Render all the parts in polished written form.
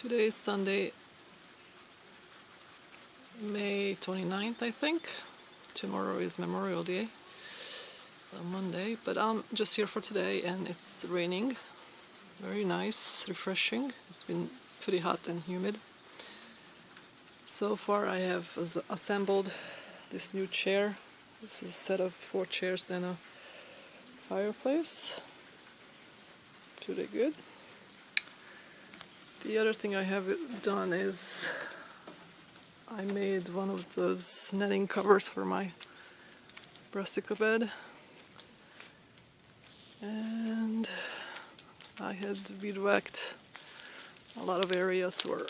Today is Sunday, May 29th, I think. Tomorrow is Memorial Day, Monday, but I'm just here for today and it's raining. Very nice, refreshing. It's been pretty hot and humid. So far I have assembled this new chair. This is a set of 4 chairs and a fireplace. It's pretty good. The other thing I have done is I made one of those netting covers for my brassica bed, and I had weed-whacked a lot of areas where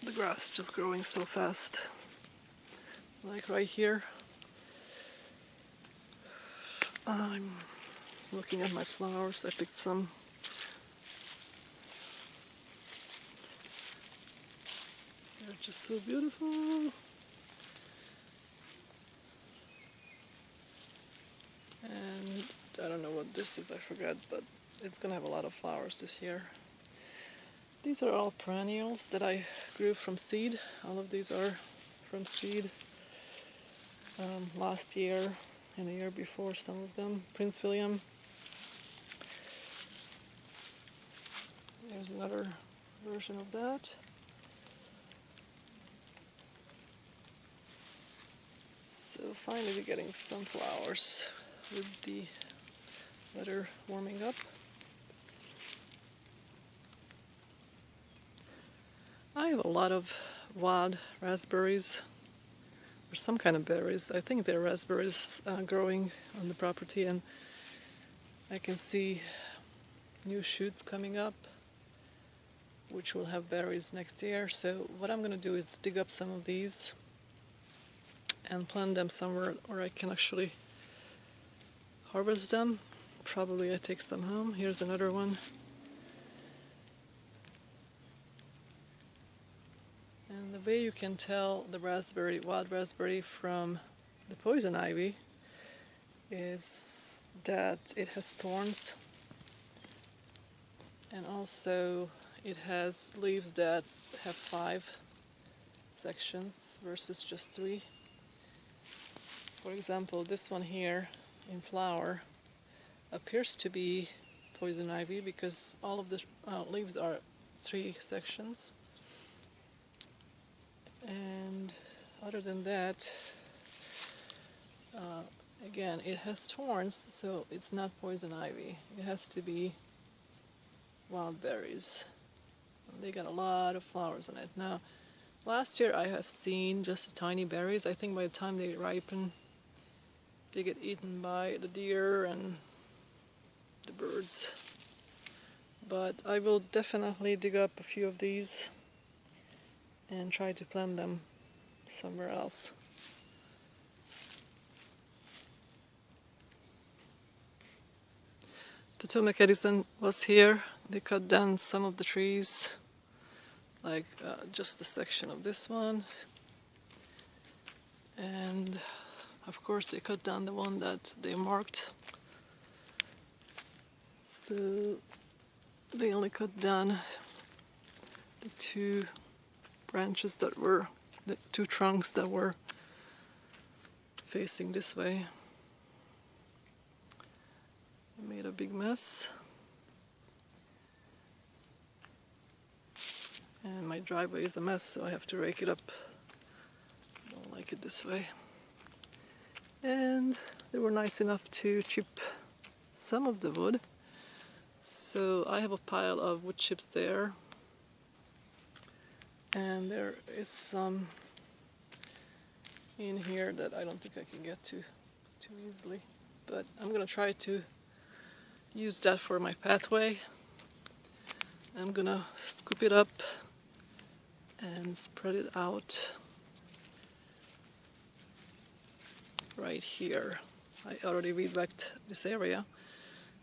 the grass is just growing so fast, like right here. I'm looking at my flowers. I picked some. They're just so beautiful. And I don't know what this is, I forgot, but it's gonna have a lot of flowers this year. These are all perennials that I grew from seed. All of these are from seed last year and the year before, some of them. Prince William. There's another version of that. So finally we're getting some flowers with the weather warming up. I have a lot of wild raspberries, or some kind of berries. I think they're raspberries growing on the property, and I can see new shoots coming up which will have berries next year. So what I'm going to do is dig up some of these and plant them somewhere where I can actually harvest them. Probably I take some home. Here's another one. And the way you can tell the raspberry, wild raspberry, from the poison ivy is that it has thorns, and also it has leaves that have 5 sections versus just 3. For example, this one here in flower appears to be poison ivy because all of the leaves are 3 sections. And other than that, again, it has thorns, so it's not poison ivy. It has to be wild berries. They got a lot of flowers on it. Now, last year I have seen just tiny berries. I think by the time they ripen, they get eaten by the deer and the birds. But I will definitely dig up a few of these and try to plant them somewhere else. Potomac Edison was here. They cut down some of the trees, like just a section of this one. And of course they cut down the one that they marked. So they only cut down the 2 branches that were, the 2 trunks that were facing this way. I made a big mess. And my driveway is a mess, so I have to rake it up. I don't like it this way. And they were nice enough to chip some of the wood. So I have a pile of wood chips there. And there is some in here that I don't think I can get to too easily. But I'm gonna try to use that for my pathway. I'm gonna scoop it up and spread it out right here. I already weed-whacked this area,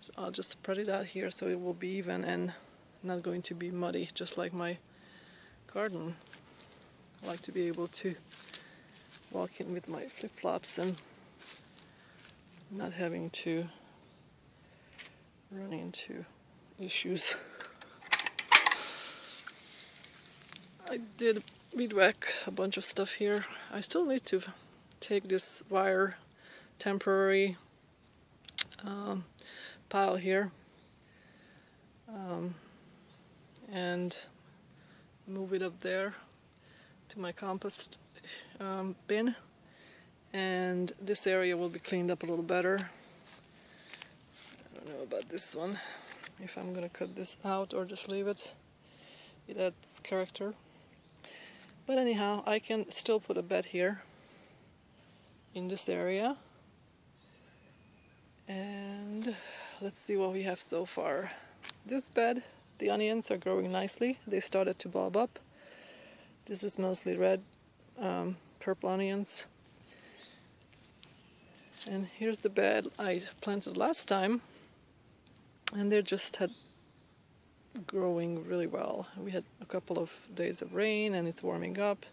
so I'll just spread it out here so it will be even and not going to be muddy, just like my garden. I like to be able to walk in with my flip-flops and not having to run into issues. I did weed whack a bunch of stuff here. I still need to take this wire temporary pile here and move it up there to my compost bin, and this area will be cleaned up a little better. I don't know about this one, if I'm gonna cut this out or just leave it. It adds character. But anyhow, I can still put a bed here in this area. And let's see what we have so far. This bed, the onions are growing nicely. They started to bulb up. This is mostly red, purple onions. And here's the bed I planted last time. And they just had growing really well. We had a couple of days of rain and it's warming up.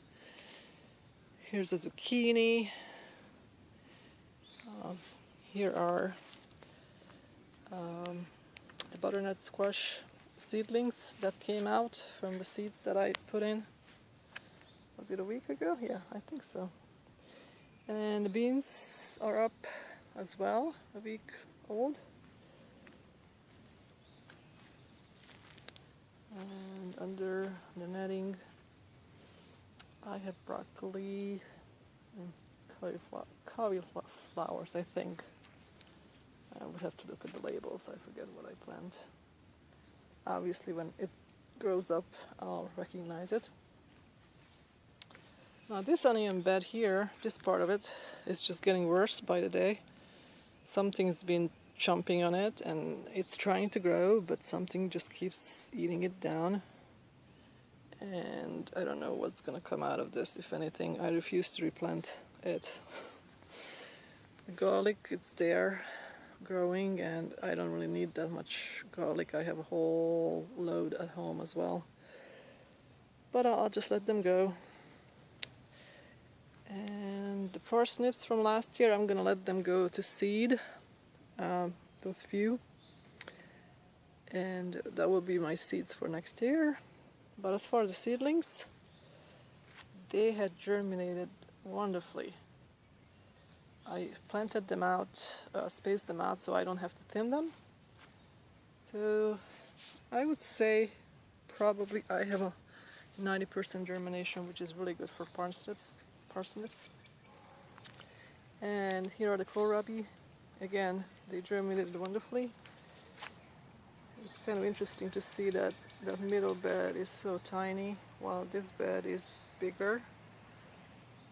Here's the zucchini. Here are the butternut squash seedlings that came out from the seeds that I put in. Was it a week ago? Yeah, I think so. And the beans are up as well, a week old. And under the netting I have broccoli and cauliflowers, I think. I would have to look at the labels, I forget what I plant. Obviously when it grows up I'll recognize it. Now this onion bed here, this part of it, is just getting worse by the day. Something's been chomping on it and it's trying to grow, but something just keeps eating it down. And I don't know what's gonna come out of this, if anything. I refuse to replant it. The garlic, it's there, growing, and I don't really need that much garlic. I have a whole load at home as well. But I'll just let them go. And the parsnips from last year, I'm gonna let them go to seed. Those few, and that will be my seeds for next year. But as far as the seedlings, they had germinated wonderfully. I planted them out, spaced them out so I don't have to thin them. So I would say probably I have a 90% germination, which is really good for parsnips. And here are the kohlrabi. Again, they germinated wonderfully. It's kind of interesting to see that the middle bed is so tiny while this bed is bigger.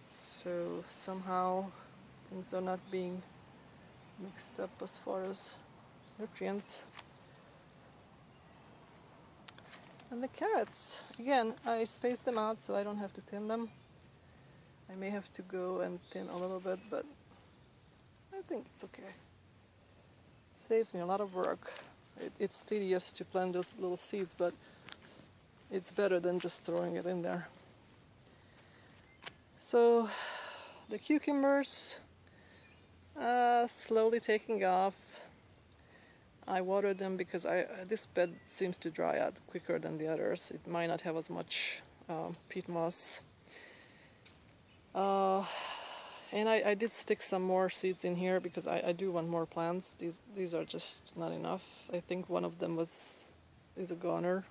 So somehow things are not being mixed up as far as nutrients. And the carrots, again, I spaced them out so I don't have to thin them. I may have to go and thin a little bit, but I think it's okay. It saves me a lot of work. It's tedious to plant those little seeds, but it's better than just throwing it in there. So the cucumbers slowly taking off. I watered them because this bed seems to dry out quicker than the others. It might not have as much peat moss. And I did stick some more seeds in here because I do want more plants. These are just not enough. I think one of them is a goner.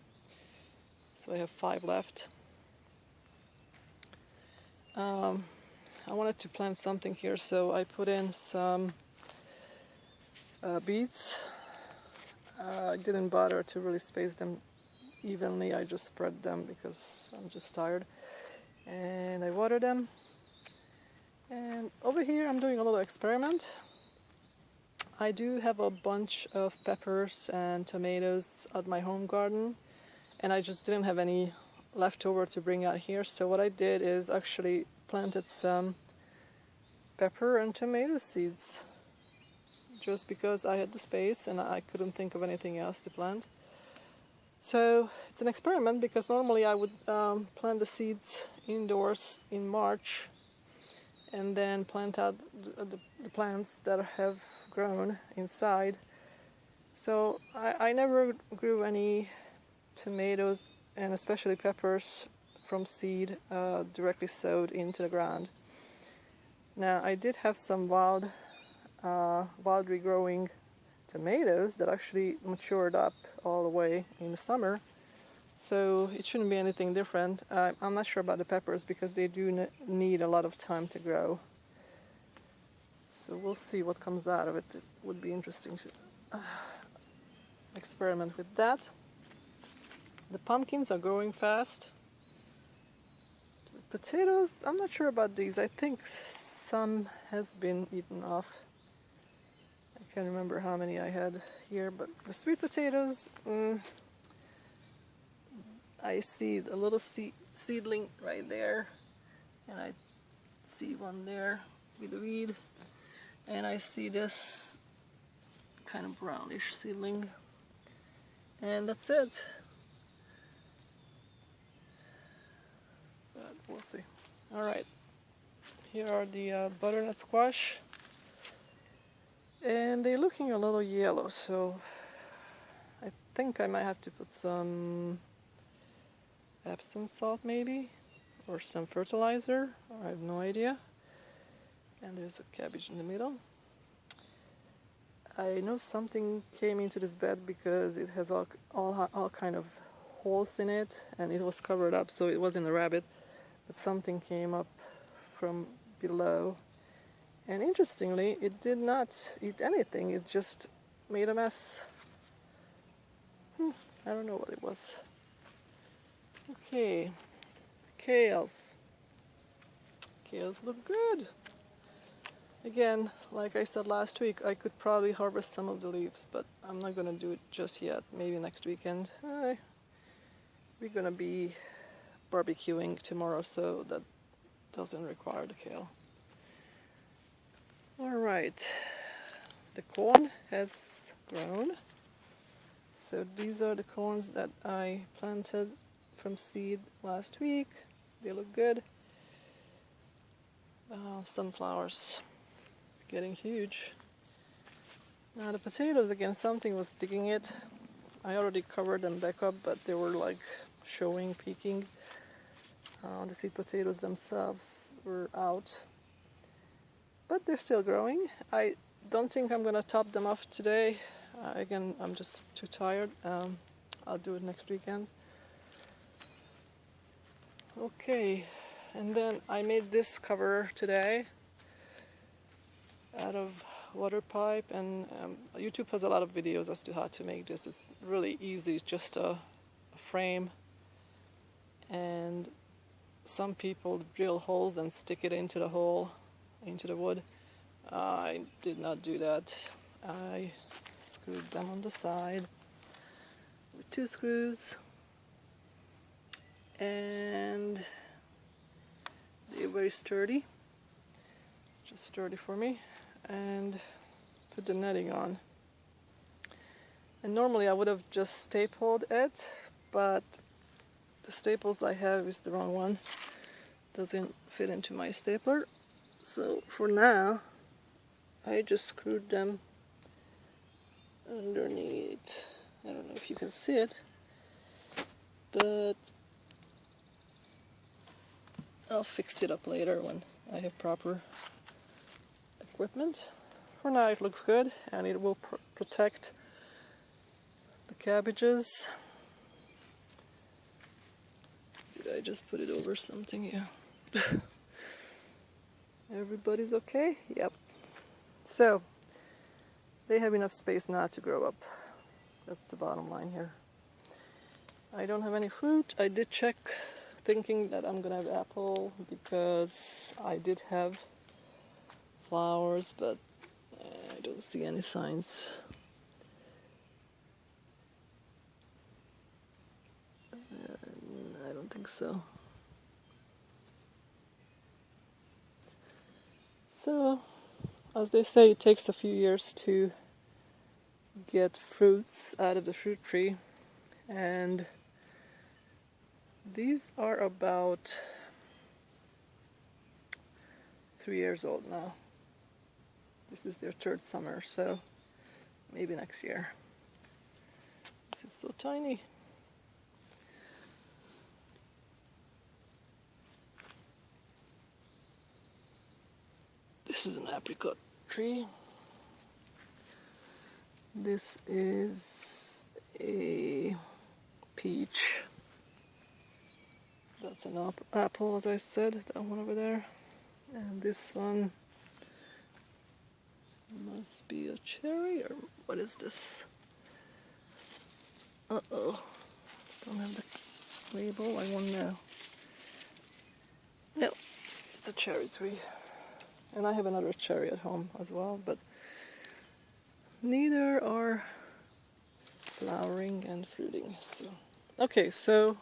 So I have 5 left. I wanted to plant something here, so I put in some beets. I didn't bother to really space them evenly. I just spread them because I'm just tired. And I water them. And over here I'm doing a little experiment. I do have a bunch of peppers and tomatoes at my home garden, and I just didn't have any left over to bring out here. So what I did is actually planted some pepper and tomato seeds, just because I had the space and I couldn't think of anything else to plant. So it's an experiment because normally I would plant the seeds indoors in March and then plant out the plants that have grown inside. So I never grew any tomatoes and especially peppers from seed, directly sowed into the ground. Now I did have some wild regrowing tomatoes that actually matured up all the way in the summer, so it shouldn't be anything different. I'm not sure about the peppers because they do need a lot of time to grow, so we'll see what comes out of it. It would be interesting to experiment with that. The pumpkins are growing fast. Potatoes, I'm not sure about these. I think some has been eaten off. I can't remember how many I had here, but the sweet potatoes, I see a little seedling right there, and I see one there with a weed, and I see this kind of brownish seedling, and that's it. But we'll see. All right. Here are the butternut squash, and they're looking a little yellow, so I think I might have to put some Epsom salt maybe, or some fertilizer. I have no idea. And there's a cabbage in the middle. I know something came into this bed because it has all kind of holes in it, and it was covered up, so it wasn't a rabbit, but something came up from below, and interestingly it did not eat anything. It just made a mess. I don't know what it was. Okay, kales look good. Again, like I said last week, I could probably harvest some of the leaves, but I'm not gonna do it just yet. Maybe next weekend. We're gonna be barbecuing tomorrow, so that doesn't require the kale. Alright, the corn has grown. So these are the corns that I planted from seed last week. They look good. Sunflowers getting huge. Now the potatoes, again, something was digging it. I already covered them back up, but they were like showing, peeking. The sweet potatoes themselves were out, but they're still growing. I don't think I'm gonna top them off today. Again, I'm just too tired. I'll do it next weekend. Okay, and then I made this cover today out of water pipe, and YouTube has a lot of videos as to how to make this. It's really easy. It's just a frame, and some people drill holes and stick it into the hole, into the wood. I did not do that. I screwed them on the side with 2 screws, and they're very sturdy, just sturdy for me, and put the netting on. And normally I would have just stapled it, but the staples I have is the wrong one. Doesn't fit into my stapler. So for now, I just screwed them underneath. I don't know if you can see it, but I'll fix it up later when I have proper equipment. For now it looks good, and it will protect the cabbages. Did I just put it over something? Yeah. Everybody's okay? Yep. So, they have enough space now to grow up. That's the bottom line here. I don't have any fruit. I did check, thinking that I'm gonna have apple, because I did have flowers, but I don't see any signs. I don't think so. So, as they say, it takes a few years to get fruits out of the fruit tree, and these are about 3 years old now. This is their 3rd summer, so maybe next year. This is so tiny. This is an apricot tree. This is a peach. That's an apple, as I said, that one over there. And this one must be a cherry, or what is this? Uh-oh. Don't have the label, I won't know. No, it's a cherry tree. And I have another cherry at home as well, but neither are flowering and fruiting. So, okay, so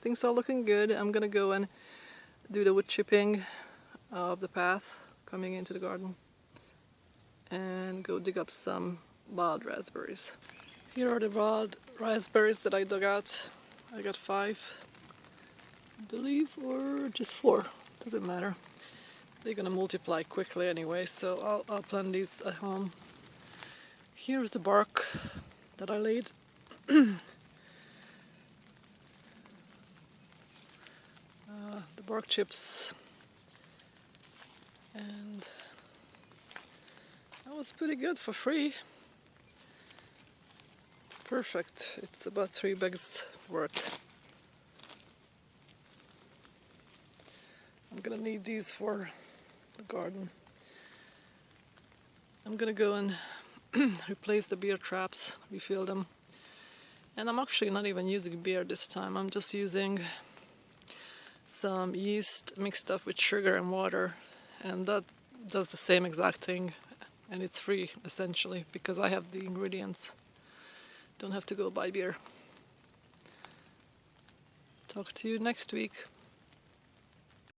things are looking good. I'm gonna go and do the wood chipping of the path coming into the garden and go dig up some wild raspberries. Here are the wild raspberries that I dug out. I got 5, I believe, or just 4, doesn't matter. They're gonna multiply quickly anyway, so I'll plant these at home. Here's the bark that I laid. The bark chips, and that was pretty good for free. It's perfect. It's about 3 bags worth. I'm gonna need these for the garden. I'm gonna go and replace the beer traps, refill them. And I'm actually not even using beer this time. I'm just using some yeast mixed up with sugar and water, and that does the same exact thing, and it's free essentially because I have the ingredients. Don't have to go buy beer. Talk to you next week.